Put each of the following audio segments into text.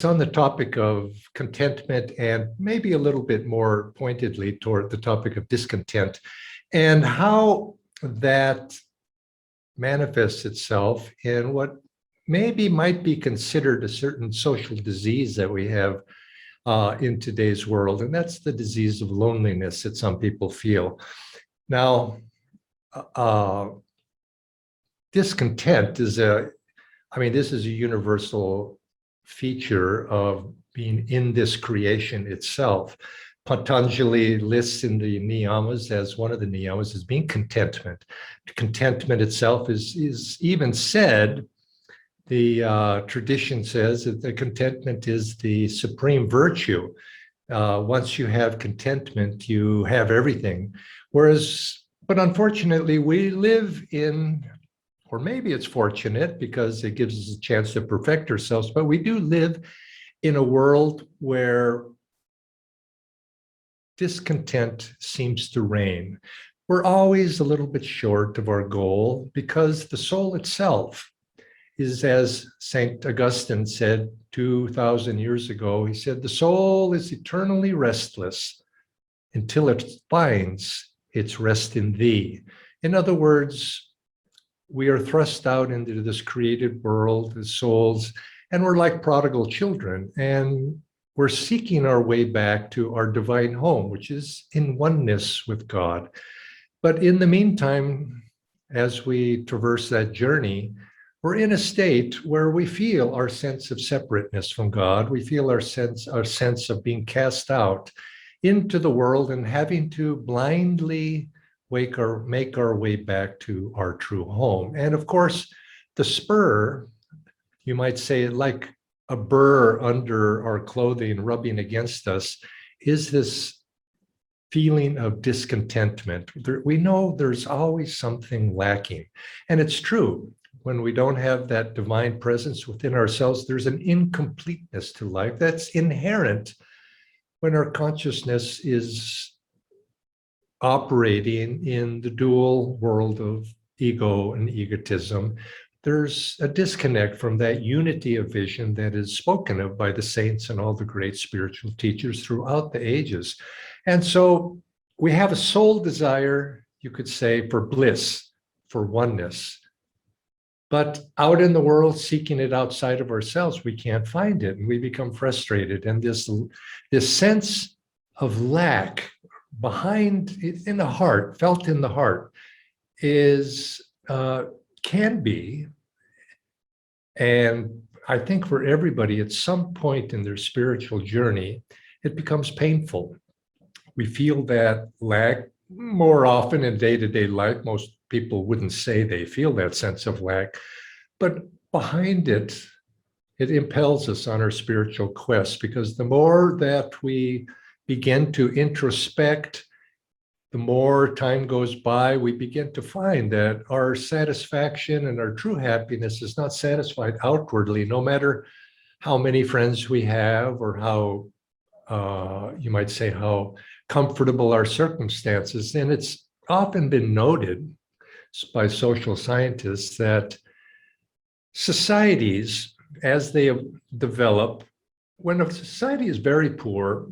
on the topic of contentment and maybe a little bit more pointedly toward the topic of discontent and how that manifests itself in what maybe might be considered a certain social disease that we have in today's world, and that's the disease of loneliness that some people feel. Now, discontent is this is a universal feature of being in this creation itself. Patanjali lists in the niyamas as one of the niyamas as being contentment. Contentment itself is even said, the tradition says that the contentment is the supreme virtue. Once you have contentment, you have everything. But unfortunately, we live in, or maybe it's fortunate because it gives us a chance to perfect ourselves, but we do live in a world where discontent seems to reign. We're always a little bit short of our goal because the soul itself is, as St. Augustine said 2,000 years ago, he said, the soul is eternally restless until it finds its rest in thee. In other words, we are thrust out into this created world as souls, and we're like prodigal children, and we're seeking our way back to our divine home, which is in oneness with God. But in the meantime, as we traverse that journey, we're in a state where we feel our sense of separateness from God. We feel our sense of being cast out into the world and having to blindly make our way back to our true home. And of course, the spur, you might say, like a burr under our clothing rubbing against us, is this feeling of discontentment. We know there's always something lacking. And it's true. When we don't have that divine presence within ourselves, there's an incompleteness to life that's inherent when our consciousness is operating in the dual world of ego and egotism. There's a disconnect from that unity of vision that is spoken of by the saints and all the great spiritual teachers throughout the ages. And so we have a soul desire, you could say, for bliss, for oneness. But out in the world, seeking it outside of ourselves, we can't find it, and we become frustrated. And this sense of lack behind in the heart, felt in the heart, is can be, and I think for everybody at some point in their spiritual journey, it becomes painful. We feel that lack more often in day-to-day life. Most people wouldn't say they feel that sense of lack, but behind it, it impels us on our spiritual quest, because the more that we begin to introspect, the more time goes by, we begin to find that our satisfaction and our true happiness is not satisfied outwardly, no matter how many friends we have or how, you might say, how comfortable our circumstances. And it's often been noted by social scientists that societies, as they develop, when a society is very poor,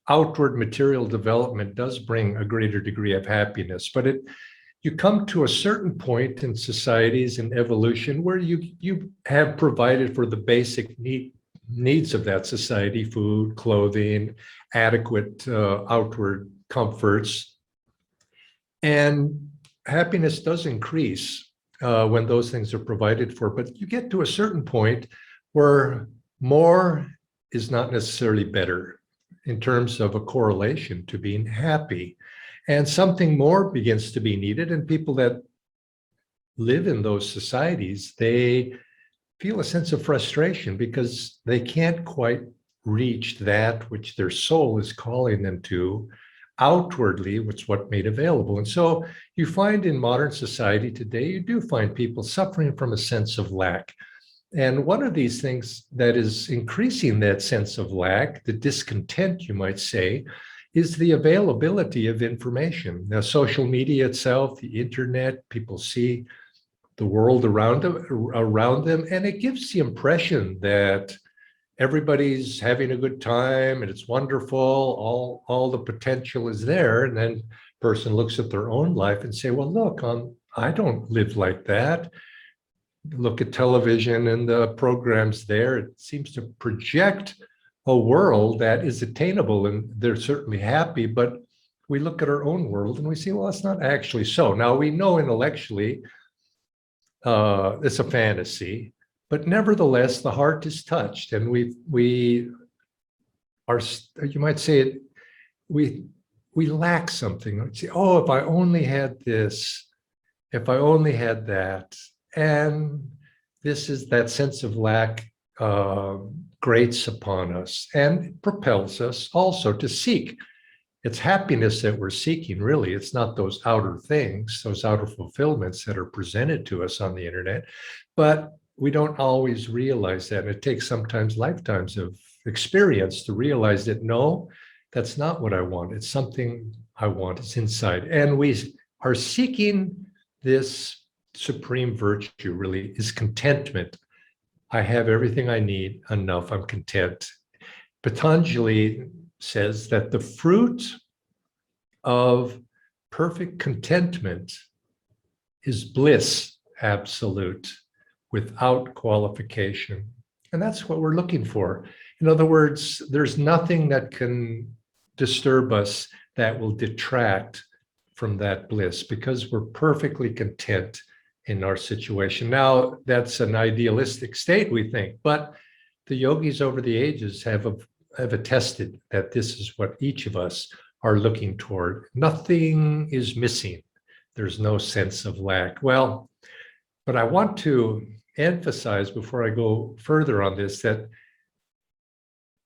outward material development does bring a greater degree of happiness, but you come to a certain point in societies and evolution where you have provided for the basic needs of that society: food, clothing, adequate outward comforts, and happiness does increase when those things are provided for. But you get to a certain point where more is not necessarily better in terms of a correlation to being happy. And something more begins to be needed. And people that live in those societies, they feel a sense of frustration because they can't quite reach that which their soul is calling them to outwardly, which is what made available. And so you find in modern society today, you do find people suffering from a sense of lack. And one of these things that is increasing that sense of lack, the discontent, you might say, is the availability of information. Now, social media itself, the internet, people see the world around them, and it gives the impression that everybody's having a good time and it's wonderful, all the potential is there. And then person looks at their own life and say, well, look, I don't live like that. Look at television and the programs there. It seems to project a world that is attainable, and they're certainly happy, but we look at our own world and we see, well, it's not actually so. Now we know intellectually it's a fantasy, but nevertheless, the heart is touched, and we are, you might say it, we lack something. Let's say, oh, if I only had this, if I only had that. And this is that sense of lack grates upon us and propels us also to seek. It's happiness that we're seeking, really. It's not those outer things, those outer fulfillments that are presented to us on the internet. But we don't always realize that. It takes sometimes lifetimes of experience to realize that, no, that's not what I want. It's something I want. It's inside. And we are seeking this supreme virtue, really, is contentment. I have everything I need, enough, I'm content. Patanjali says that the fruit of perfect contentment is bliss absolute, without qualification. And that's what we're looking for. In other words, there's nothing that can disturb us that will detract from that bliss, because we're perfectly content in our situation. Now, that's an idealistic state, we think, but the yogis over the ages have attested that this is what each of us are looking toward. Nothing is missing. There's no sense of lack. Well, but I want to emphasize before I go further on this that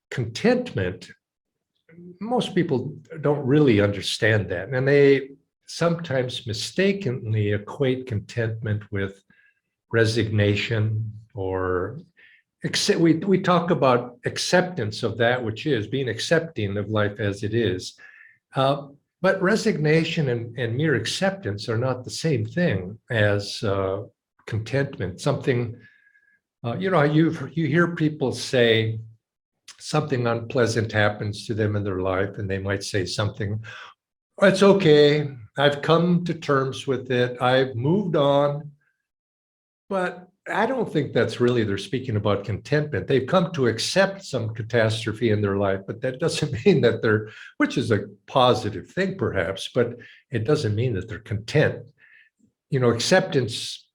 contentment, most people don't really understand that, and they sometimes mistakenly equate contentment with resignation, or we talk about acceptance of that which is, being accepting of life as it is. But resignation and mere acceptance are not the same thing as contentment. Something, you hear people say something unpleasant happens to them in their life, and they might say something, it's okay, I've come to terms with it, I've moved on. But I don't think that's really, they're speaking about contentment. They've come to accept some catastrophe in their life, but that doesn't mean that they're, which is a positive thing perhaps, but it doesn't mean that they're content. Acceptance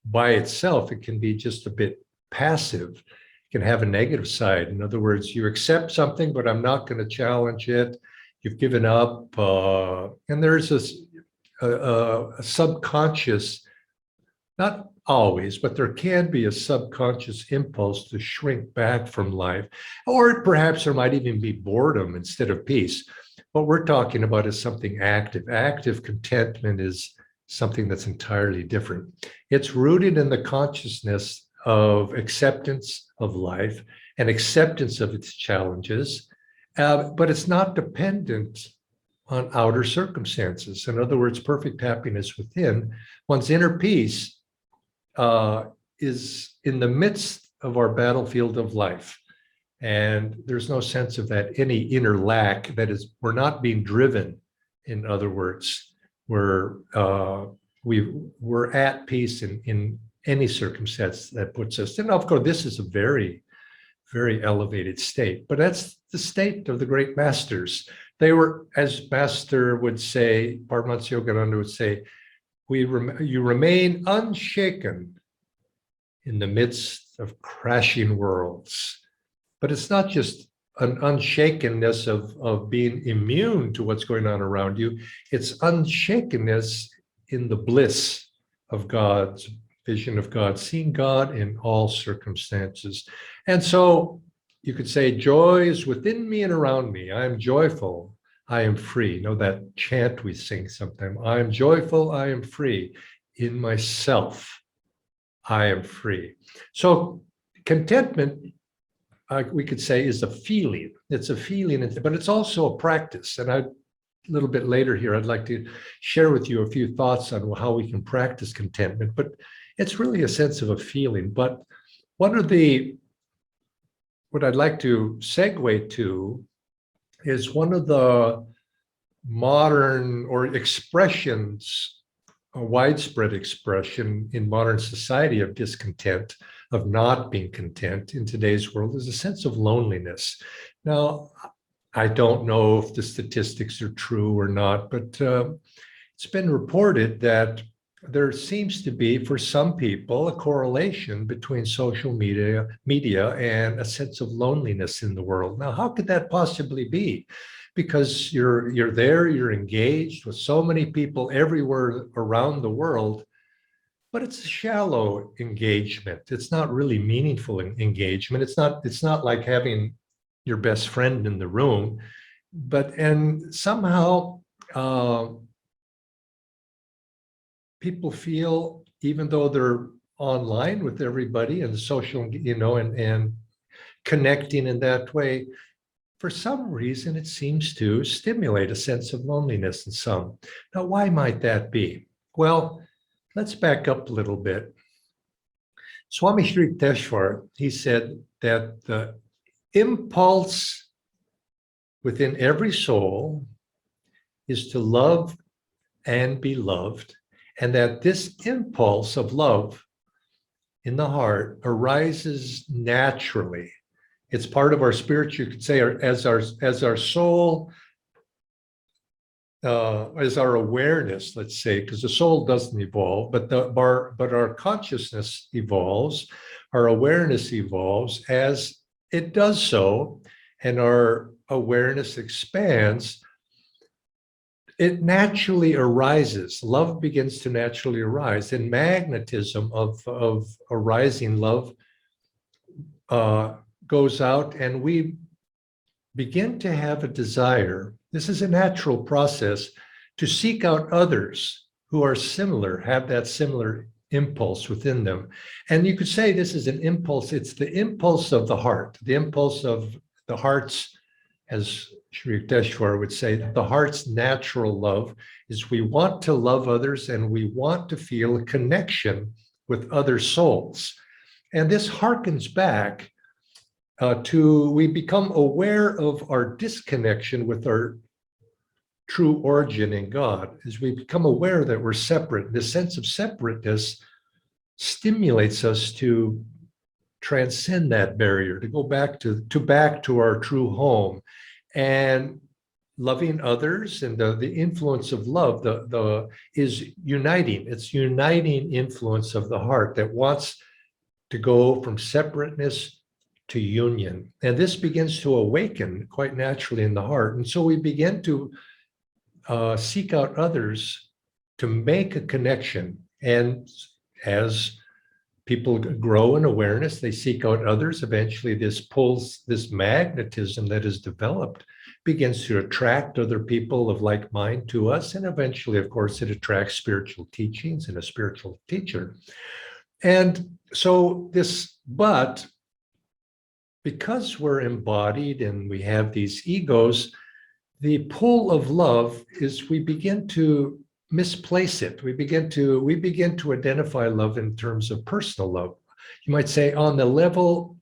by itself, it can be just a bit passive. It can have a negative side. In other words, you accept something, but I'm not going to challenge it. You've given up, and there's a subconscious, not always, but there can be a subconscious impulse to shrink back from life, or perhaps there might even be boredom instead of peace. What we're talking about is something active. Active contentment is something that's entirely different. It's rooted in the consciousness of acceptance of life and acceptance of its challenges, but it's not dependent on outer circumstances. In other words, perfect happiness within, one's inner peace is in the midst of our battlefield of life. And there's no sense of that, any inner lack. That is, we're not being driven. In other words, we're at peace in any circumstance that puts us. And of course, this is a very, very elevated state, but that's the state of the great masters. They were, as Master would say, Paramhansa Yogananda would say, you remain unshaken in the midst of crashing worlds. But it's not just an unshakenness of being immune to what's going on around you. It's unshakenness in the bliss of God's vision of God, seeing God in all circumstances. And so you could say, joy is within me and around me. I am joyful. I am free. You know that chant we sing sometimes. I am joyful. I am free. In myself, I am free. So contentment, we could say, is a feeling. It's a feeling, but it's also a practice. And a little bit later here, I'd like to share with you a few thoughts on how we can practice contentment. But it's really a sense of a feeling. But one of the what I'd like to segue to is one of the modern or expressions, a widespread expression in modern society of discontent, of not being content in today's world, is a sense of loneliness. Now, I don't know if the statistics are true or not, but it's been reported that there seems to be, for some people, a correlation between social media and a sense of loneliness in the world. Now, how could that possibly be? Because you're there, you're engaged with so many people everywhere around the world, but it's a shallow engagement. It's not really meaningful engagement. It's not like having your best friend in the room, and somehow people feel, even though they're online with everybody and social, and connecting in that way, for some reason, it seems to stimulate a sense of loneliness in some. Now, why might that be? Well, let's back up a little bit. Swami Sri Teshwar, he said that the impulse within every soul is to love and be loved, and that this impulse of love in the heart arises naturally. It's part of our spirit, you could say, as our soul, as our awareness, let's say, because the soul doesn't evolve, but our consciousness evolves, our awareness evolves. As it does so, and our awareness expands, it naturally arises. Love begins to naturally arise, and magnetism of arising love goes out, and we begin to have a desire. This is a natural process to seek out others who are similar, have that similar impulse within them. And you could say this is an impulse. It's the impulse of the heart, the impulse of the heart's, as Sri Yukteswar would say, the heart's natural love is we want to love others and we want to feel a connection with other souls. And this harkens back we become aware of our disconnection with our true origin in God, as we become aware that we're separate. The sense of separateness stimulates us to transcend that barrier, to go back to our true home, and loving others. And the influence of love is uniting. It's uniting influence of the heart that wants to go from separateness to union. And this begins to awaken quite naturally in the heart. And so we begin to seek out others to make a connection. And as people grow in awareness, they seek out others. Eventually, this magnetism that is developed begins to attract other people of like mind to us. And eventually, of course, it attracts spiritual teachings and a spiritual teacher. And so but because we're embodied and we have these egos, the pull of love is we begin to misplace it. We begin to identify love in terms of personal love. You might say on the level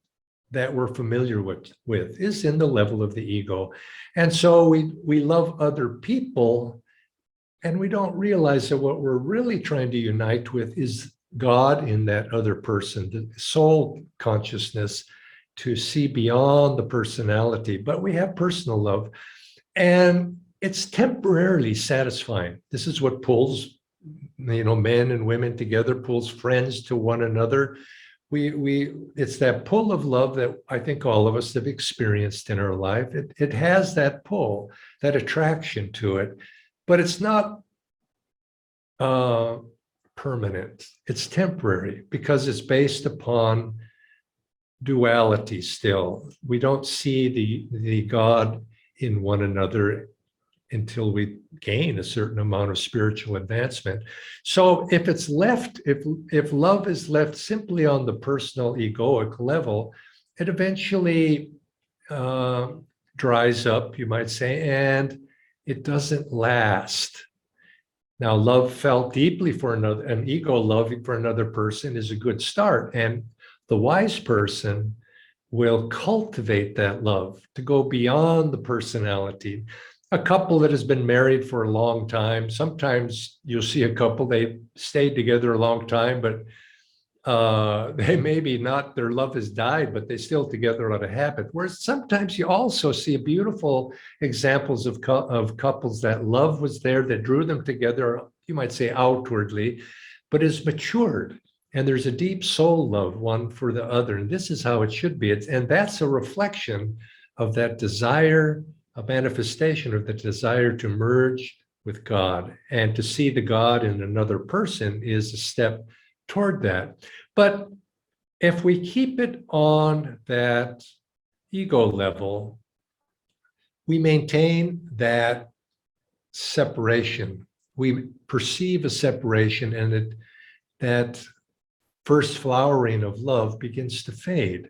that we're familiar with is in the level of the ego. And so we love other people, and we don't realize that what we're really trying to unite with is God in that other person, the soul consciousness, to see beyond the personality. But we have personal love, and it's temporarily satisfying. This is what pulls, men and women together, pulls friends to one another. It's that pull of love that I think all of us have experienced in our life. It has that pull, that attraction to it, but it's not permanent. It's temporary because it's based upon duality still. We don't see the God in one another until we gain a certain amount of spiritual advancement. So if love is left simply on the personal egoic level, it eventually dries up, you might say, and it doesn't last. Now, love felt deeply for an ego love for another person is a good start. And the wise person will cultivate that love to go beyond the personality. A couple that has been married for a long time, sometimes you'll see a couple, they stayed together a long time, but they maybe not, their love has died, but they still together out of habit. Whereas sometimes you also see beautiful examples of couples that love was there, that drew them together, you might say outwardly, but is matured. And there's a deep soul love one for the other. And this is how it should be. And that's a reflection of that desire, a manifestation of the desire to merge with God. And to see the God in another person is a step toward that. But if we keep it on that ego level, we maintain that separation. We perceive a separation, and that first flowering of love begins to fade.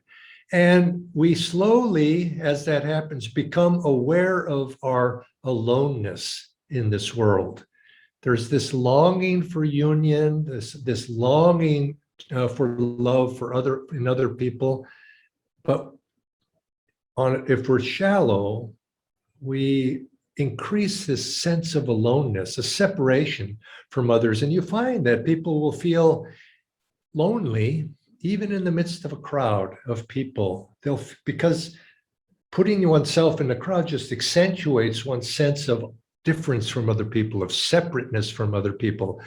And we slowly, as that happens, become aware of our aloneness in this world. There's this longing for union, this longing for love for other people. But if we're shallow, we increase this sense of aloneness, a separation from others. And you find that people will feel lonely, even in the midst of a crowd of people. Because putting oneself in the crowd just accentuates one's sense of difference from other people, of separateness from other people.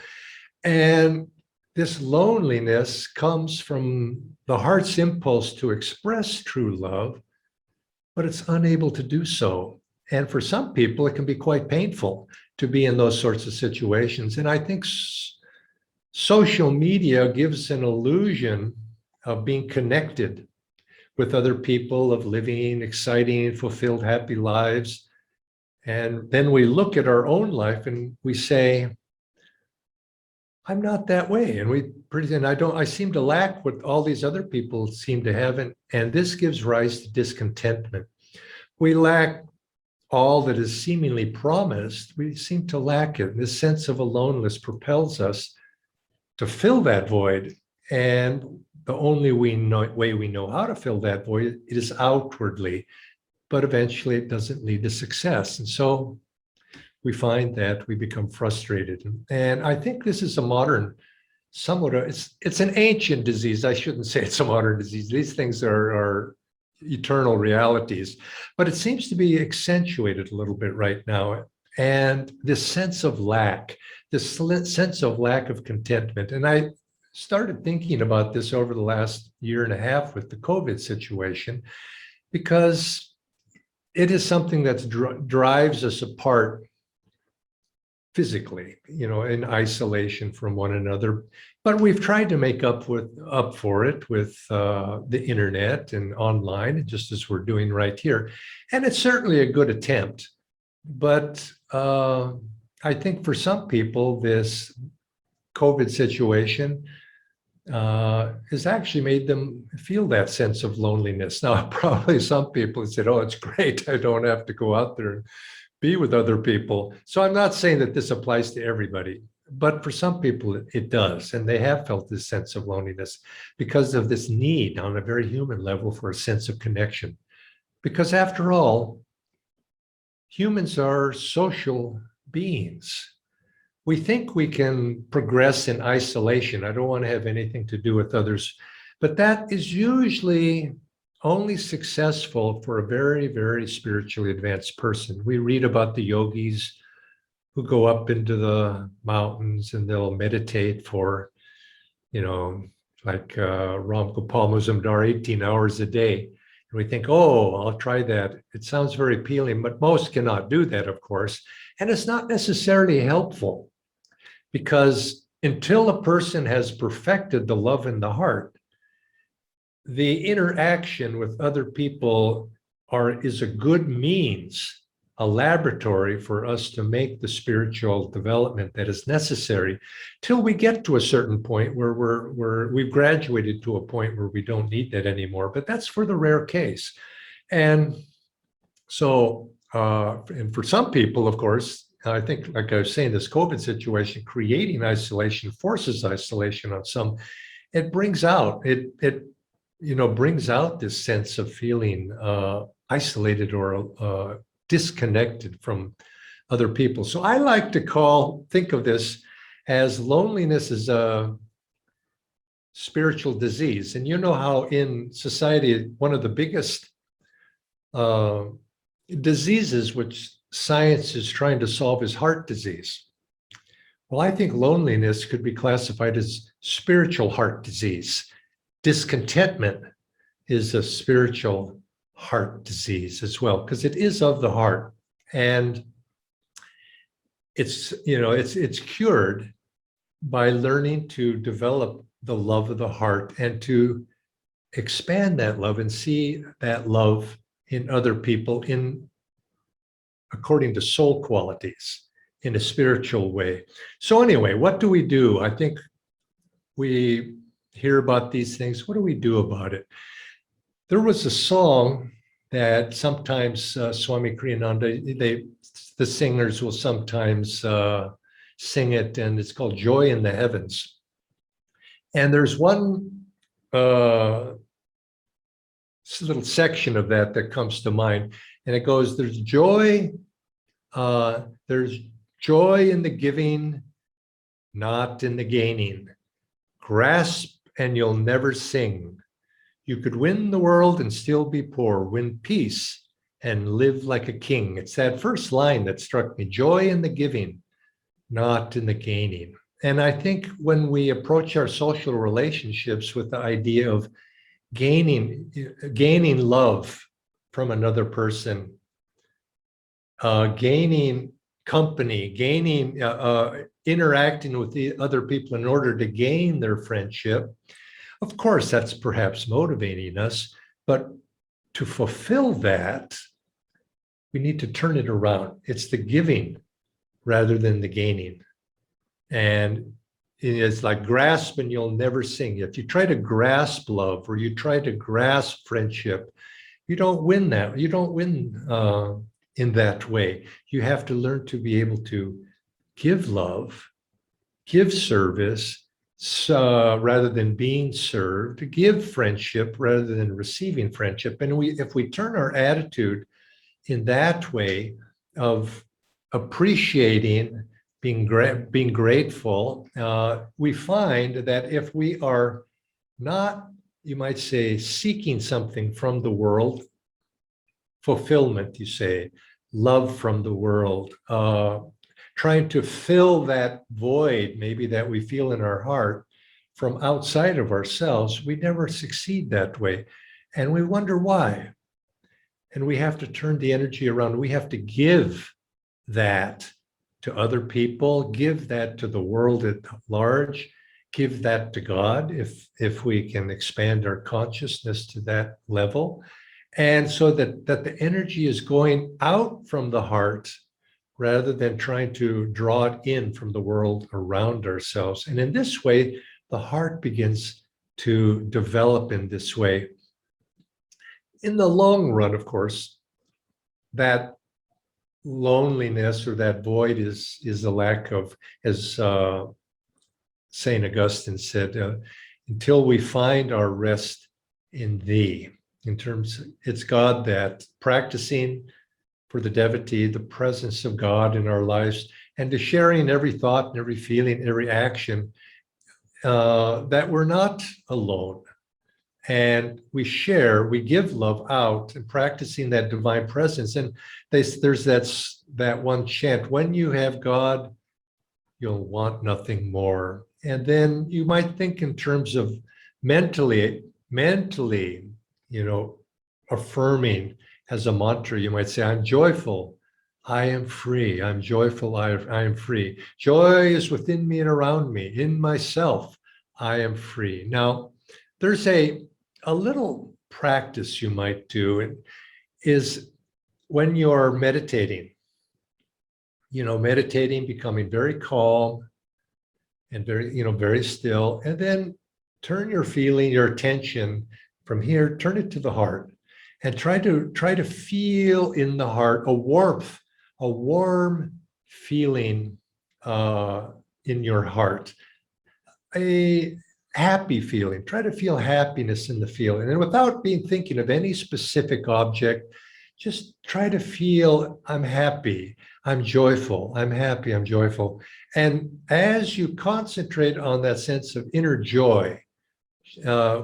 And this loneliness comes from the heart's impulse to express true love, but it's unable to do so. And for some people, it can be quite painful to be in those sorts of situations. And I think social media gives an illusion of being connected with other people, of living exciting, fulfilled, happy lives. And then we look at our own life and we say, I'm not that way. And I seem to lack what all these other people seem to have. And this gives rise to discontentment. We lack all that is seemingly promised. We seem to lack it. This sense of aloneness propels us to fill that void. And the only way we know how to fill that void is outwardly, but eventually it doesn't lead to success. And so we find that we become frustrated. And I think this is a modern, it's an ancient disease. I shouldn't say it's a modern disease. These things are eternal realities, but it seems to be accentuated a little bit right now. And this sense of lack, this sense of lack of contentment. And I started thinking about this over the last year and a half with the COVID situation, because it is something that drives us apart physically, in isolation from one another. But we've tried to make up for it with the internet and online, just as we're doing right here. And it's certainly a good attempt. But I think for some people, this COVID situation has actually made them feel that sense of loneliness. Now, probably some people have said, oh, it's great, I don't have to go out there and be with other people. So I'm not saying that this applies to everybody, but for some people it does. And they have felt this sense of loneliness because of this need on a very human level for a sense of connection. Because after all, humans are social beings. We think we can progress in isolation. I don't want to have anything to do with others, but that is usually only successful for a very, very spiritually advanced person. We read about the yogis who go up into the mountains and they'll meditate for, like Ram Gopal Muzumdar, 18 hours a day. And we think, oh, I'll try that. It sounds very appealing, but most cannot do that, of course. And it's not necessarily helpful, because until a person has perfected the love in the heart, the interaction with other people is a good means, a laboratory for us to make the spiritual development that is necessary till we get to a certain point where we've graduated to a point where we don't need that anymore. But that's for the rare case. And so, and for some people, of course, I think, like I was saying, this COVID situation, creating isolation, forces isolation on some. It brings out, it brings out this sense of feeling isolated or disconnected from other people. So I like to think of this as loneliness is a spiritual disease. And you know how in society, one of the biggest diseases which science is trying to solve is heart disease. Well, I think loneliness could be classified as spiritual heart disease. Discontentment is a spiritual heart disease as well, because it is of the heart. And it's cured by learning to develop the love of the heart and to expand that love and see that love in other people according to soul qualities in a spiritual way. So anyway, what do we do? I think we hear about these things. What do we do about it? There was a song that sometimes Swami Kriyananda, the singers will sometimes sing it, and it's called Joy in the Heavens. And there's one little section of that comes to mind, and it goes, there's joy in the giving, not in the gaining. Grasp and you'll never sing. You could win the world and still be poor, win peace and live like a king. It's that first line that struck me, joy in the giving, not in the gaining. And I think when we approach our social relationships with the idea of gaining love from another person, gaining company, interacting with the other people in order to gain their friendship, of course, that's perhaps motivating us, but to fulfill that, we need to turn it around. It's the giving rather than the gaining. And it's like grasp and you'll never sing. If you try to grasp love or you try to grasp friendship, you don't win that. You don't win in that way. You have to learn to be able to give love, give service, rather than being served, to give friendship rather than receiving friendship. And if we turn our attitude in that way of appreciating, being grateful, we find that if we are not, you might say, seeking something from the world, fulfillment, you say, love from the world, trying to fill that void maybe that we feel in our heart from outside of ourselves, we never succeed that way. And we wonder why. And we have to turn the energy around. We have to give that to other people, give that to the world at large, give that to God if we can expand our consciousness to that level. And so that the energy is going out from the heart rather than trying to draw it in from the world around ourselves. And in this way, the heart begins to develop in this way. In the long run, of course, that loneliness or that void is a lack of, as St. Augustine said, until we find our rest in thee. In terms, it's God that practicing for the devotee, the presence of God in our lives, and to sharing every thought and every feeling, every action, that we're not alone. And we give love out and practicing that divine presence. And there's that one chant, when you have God, you'll want nothing more. And then you might think in terms of mentally, affirming as a mantra. You might say, I'm joyful, I am free. I'm joyful, I am free. Joy is within me and around me, in myself, I am free. Now, there's a little practice you might do is when you're meditating, becoming very calm and very still, and then turn your attention from here, turn it to the heart, and try to feel in the heart a warm feeling in your heart, happy feeling. Try to feel happiness in the feeling. And without being thinking of any specific object, just try to feel, I'm happy, I'm joyful, I'm happy, I'm joyful. And as you concentrate on that sense of inner joy,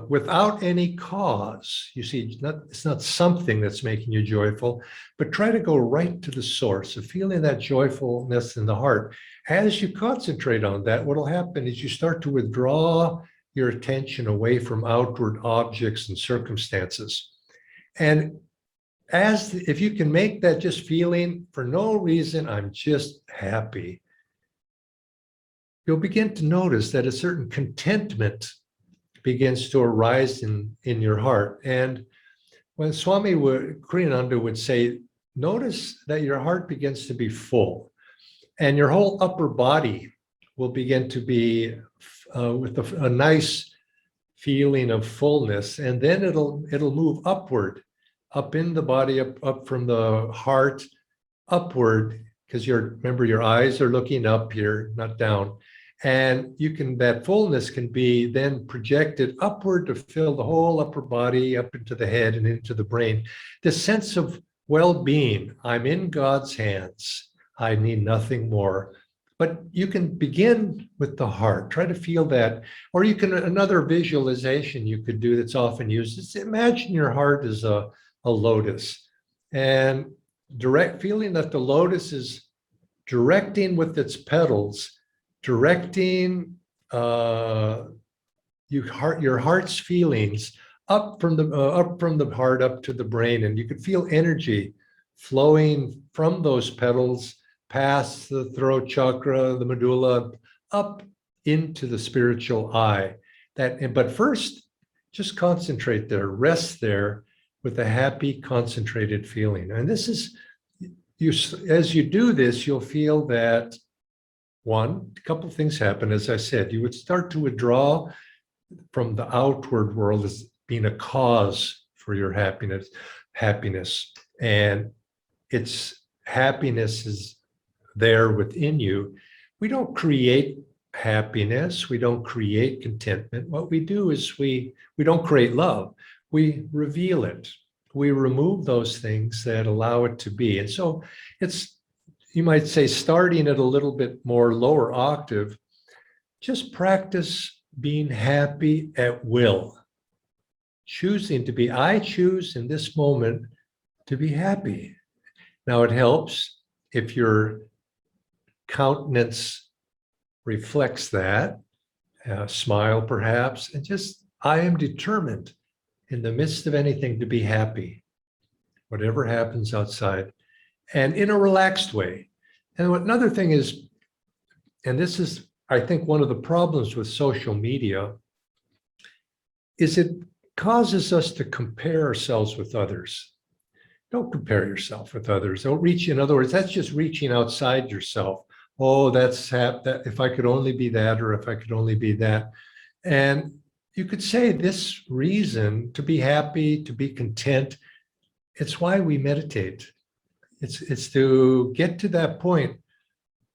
without any cause, you see, it's not something that's making you joyful, but try to go right to the source of feeling that joyfulness in the heart. As you concentrate on that, what will happen is you start to withdraw your attention away from outward objects and circumstances. And if you can make that just feeling for no reason, I'm just happy, you'll begin to notice that a certain contentment begins to arise in your heart. And when Swami Kriyananda would say, notice that your heart begins to be full and your whole upper body will begin to be with a nice feeling of fullness. And then it'll move upward, up in the body, up from the heart, upward, because remember, your eyes are looking up here, not down. And that fullness can be then projected upward to fill the whole upper body, up into the head and into the brain. This sense of well-being, I'm in God's hands, I need nothing more. But you can begin with the heart, try to feel that. Or another visualization you could do that's often used is imagine your heart as a lotus, and feeling that the lotus is directing with its petals, directing your heart's feelings up from the heart up to the brain, and you could feel energy flowing from those petals past the throat chakra, the medulla, up into the spiritual eye. But first, just concentrate there, rest there with a happy, concentrated feeling. And this is, as you do this, you'll feel that a couple of things happen. As I said, you would start to withdraw from the outward world as being a cause for your happiness. And happiness is there within you. We don't create happiness. We don't create contentment. What we do is we don't create love. We reveal it. We remove those things that allow it to be. And so you might say, starting at a little bit more lower octave, just practice being happy at will. I choose in this moment to be happy. Now, it helps if your countenance reflects that, smile perhaps, and just, I am determined in the midst of anything to be happy, whatever happens outside, and in a relaxed way. And another thing is, and this is, I think, one of the problems with social media, is it causes us to compare ourselves with others. Don't compare yourself with others. Don't reach, in other words, that's just reaching outside yourself. Oh, that if I could only be that, or if I could only be that. And you could say this reason to be happy, to be content, it's why we meditate. It's to get to that point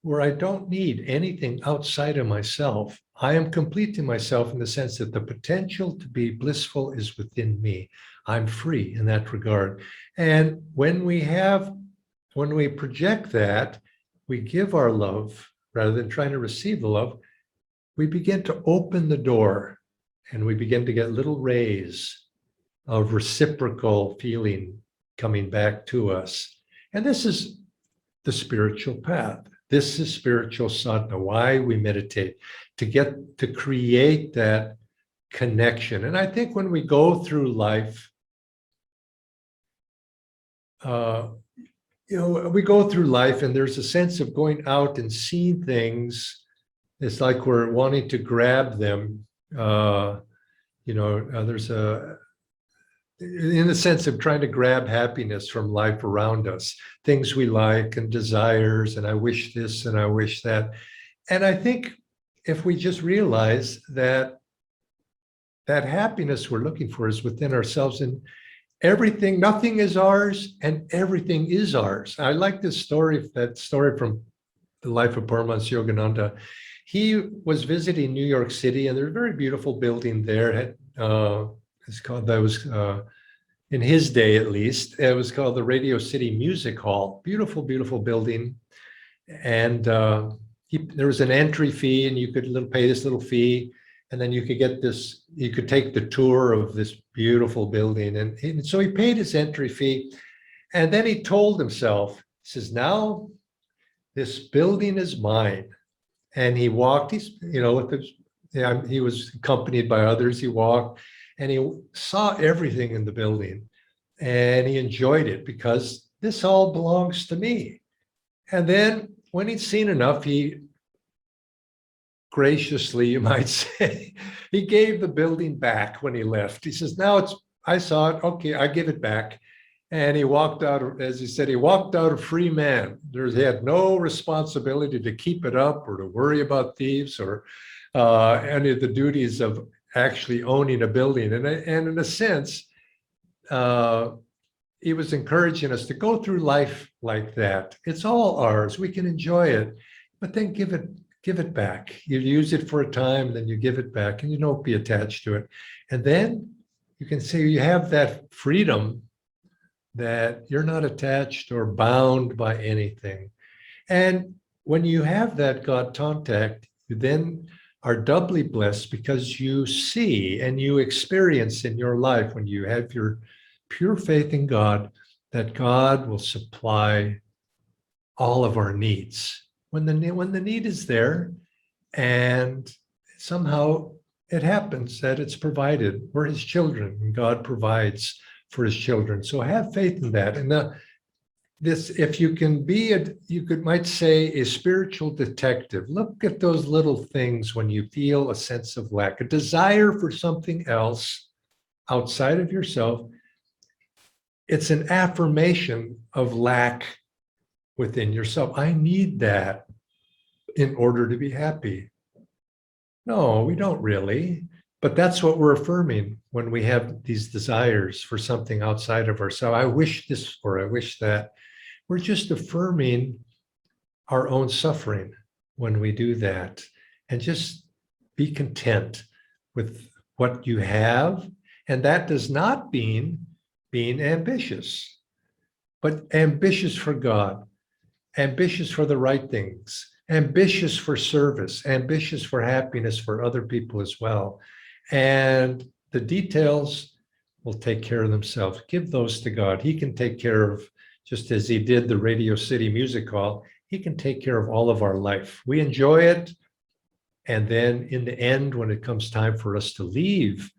where I don't need anything outside of myself. I am complete in myself in the sense that the potential to be blissful is within me. I'm free in that regard. And when we project that, we give our love rather than trying to receive the love, we begin to open the door and we begin to get little rays of reciprocal feeling coming back to us. And this is the spiritual path. This is spiritual sadhana, why we meditate, to create that connection. And I think when we go through life, we go through life and there's a sense of going out and seeing things. It's like we're wanting to grab them. There's in the sense of trying to grab happiness from life around us, things we like and desires, and I wish this and I wish that. And I think if we just realize that happiness we're looking for is within ourselves, and everything, nothing is ours and everything is ours. I like that story from the life of Paramhansa Yogananda. he was visiting New York City, and there's a very beautiful building there. It's called, that was in his day at least, it was called the Radio City Music Hall. Beautiful, beautiful building. And there was an entry fee, and you could pay this little fee, and then you could get this, you could take the tour of this beautiful building. And so he paid his entry fee, and then he told himself, he says, now this building is mine. And he walked, he was accompanied by others. He walked and he saw everything in the building, and he enjoyed it because this all belongs to me. And then when he'd seen enough, he graciously, you might say, he gave the building back when he left. He says, now I saw it, okay, I give it back. And he walked out, as he said, he walked out a free man. He had no responsibility to keep it up or to worry about thieves or any of the duties of actually owning a building. And in a sense, he was encouraging us to go through life like that. It's all ours. We can enjoy it, but then give it back. You use it for a time, then you give it back, and you don't be attached to it. And then you can say you have that freedom that you're not attached or bound by anything. And when you have that God contact, you then are doubly blessed because you see and you experience in your life, when you have your pure faith in God, that God will supply all of our needs. When the need is there, and somehow it happens that it's provided. We're his children, and God provides for his children. So have faith in that. And if you can be might say a spiritual detective, look at those little things when you feel a sense of lack, a desire for something else outside of yourself. It's an affirmation of lack within yourself. I need that in order to be happy. No, we don't really. But that's what we're affirming when we have these desires for something outside of ourselves. I wish this or I wish that. We're just affirming our own suffering when we do that. And just be content with what you have. And that does not mean being ambitious, but ambitious for God, ambitious for the right things, ambitious for service, ambitious for happiness for other people as well. And the details will take care of themselves. Give those to God. He can take care of, just as he did the Radio City Music Hall, he can take care of all of our life. We enjoy it. And then in the end, when it comes time for us to leave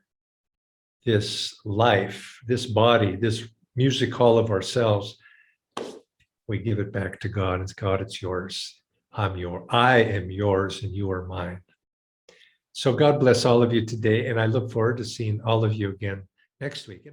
this life, this body, this music hall of ourselves, we give it back to God. It's God, it's yours. I am yours and you are mine. So God bless all of you today, and I look forward to seeing all of you again next week.